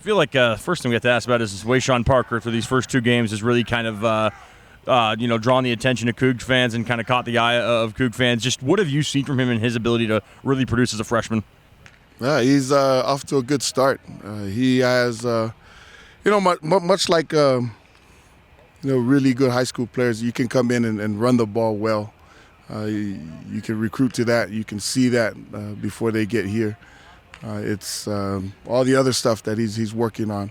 I feel like first thing we have to ask about is Wayshawn Parker through these first two games has really kind of drawn the attention of Coug fans and kind of caught the eye of Coug fans. Just what have you seen from him and his ability to really produce as a freshman? Yeah, he's off to a good start. He has, much like really good high school players, you can come in and run the ball well. You can recruit to that. You can see that before they get here. It's all the other stuff that he's working on.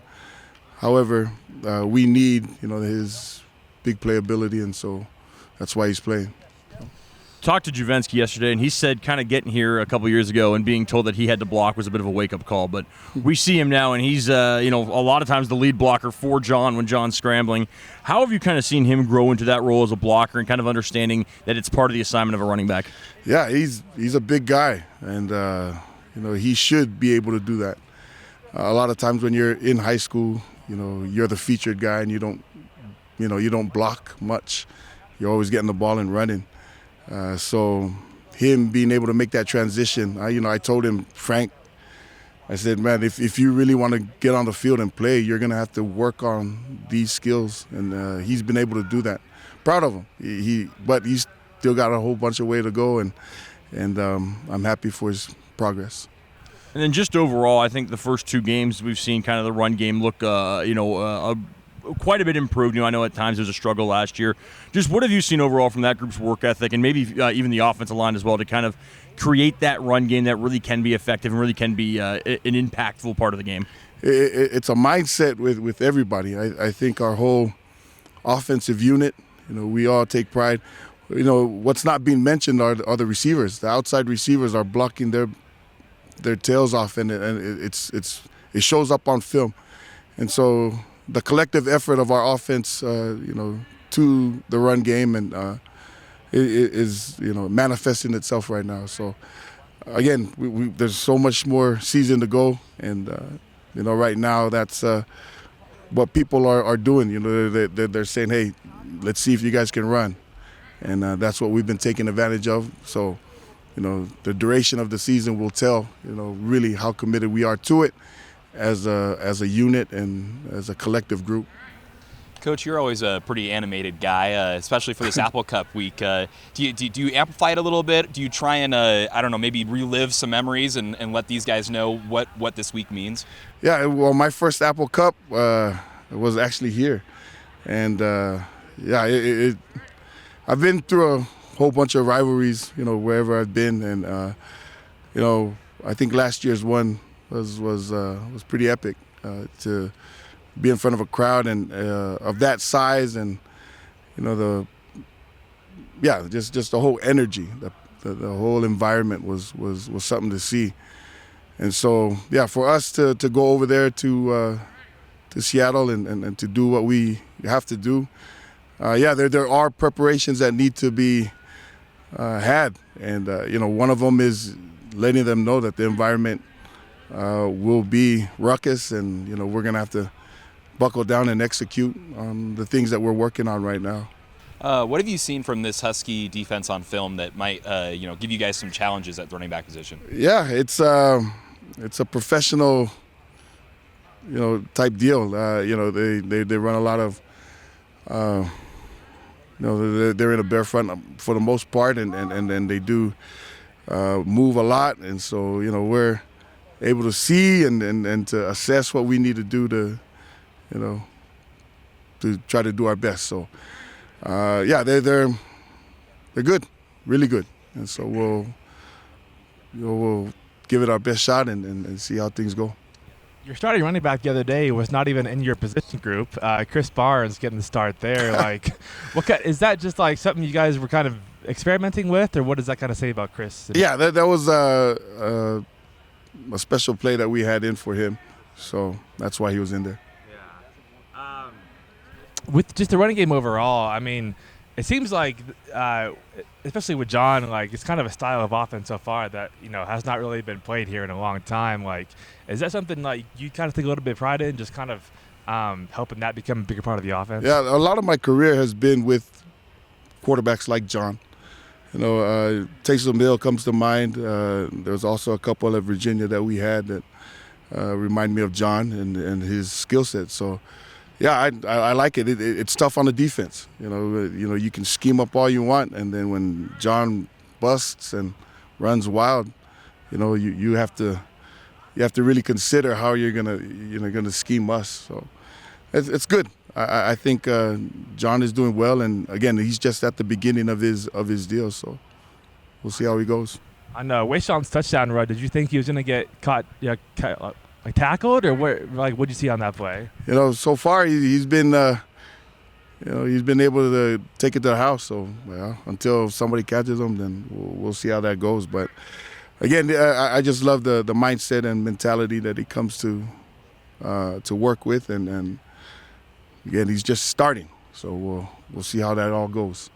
However, we need his big playability, and so that's why he's playing. Talked to Juvenski yesterday, and he said kind of getting here a couple years ago and being told that he had to block was a bit of a wake-up call. But we see him now, and he's a lot of times the lead blocker for John when John's scrambling. How have you kind of seen him grow into that role as a blocker and kind of understanding that it's part of the assignment of a running back? Yeah, he's a big guy, and he should be able to do that. A lot of times when you're in high school, you're the featured guy, and you don't block much. You're always getting the ball and running. So him being able to make that transition, I told him, Frank, I said, man, if you really want to get on the field and play, you're going to have to work on these skills. And he's been able to do that. Proud of him. But he's still got a whole bunch of way to go, and I'm happy for his progress. And then just overall, I think the first two games we've seen kind of the run game look, quite a bit improved. I know at times it was a struggle last year. Just what have you seen overall from that group's work ethic and maybe even the offensive line as well to kind of create that run game that really can be effective and really can be an impactful part of the game? It's a mindset with everybody. I think our whole offensive unit, we all take pride. What's not being mentioned are the receivers. The outside receivers are blocking their tails off, and it shows up on film. And so the collective effort of our offense, to the run game, and is manifesting itself right now. So again, there's so much more season to go, and right now that's what people are doing. They're saying, hey, let's see if you guys can run, and that's what we've been taking advantage of. So the duration of the season will tell really how committed we are to it as a unit and as a collective group. Coach, you're always a pretty animated guy, especially for this Apple Cup week. Do you amplify it a little bit? Do you try and, maybe relive some memories and let these guys know what this week means? Yeah, well, my first Apple Cup was actually here. And, I've been through a whole bunch of rivalries, wherever I've been. And, I think last year's one was pretty epic to be in front of a crowd and of that size, and just the whole energy, the whole environment was something to see. And so for us to go over there to Seattle and to do what we have to do, there are preparations that need to be had, and one of them is letting them know that the environment will be ruckus, and we're gonna have to buckle down and execute on the things that we're working on right now. What have you seen from this Husky defense on film that might give you guys some challenges at the running back position? Yeah, it's a professional type deal. They run a lot of they're in a bare front for the most part, and they do move a lot, and so we're able to see and to assess what we need to do to try to do our best. So they're good, really good, and so we'll give it our best shot and see how things go. Your starting running back the other day was not even in your position group. Chris Barnes getting the start there. Is that just like something you guys were kind of experimenting with, or what does that kind of say about Chris? Yeah, that was a special play that we had in for him, so that's why he was in there. Yeah. With just the running game overall, I mean, it seems like, especially with John, it's kind of a style of offense so far that has not really been played here in a long time. Is that something you kind of take a little bit of pride in, just kind of helping that become a bigger part of the offense? Yeah, a lot of my career has been with quarterbacks like John. Taysom Hill comes to mind. There's also a couple at Virginia that we had that remind me of John and his skill set. So, yeah, I like it. It's tough on the defense. You know, you can scheme up all you want, and then when John busts and runs wild, you know, you have to really consider how you're gonna scheme us. So, it's good. I think John is doing well, and again, he's just at the beginning of his deal. So, we'll see how he goes. On Wayshawn's touchdown run, did you think he was going to get caught, tackled, or what did you see on that play? You know, so far he's been, he's been able to take it to the house. So, well, until somebody catches him, then we'll see how that goes. But again, I just love the mindset and mentality that he comes to work with, and again, he's just starting. So we'll see how that all goes.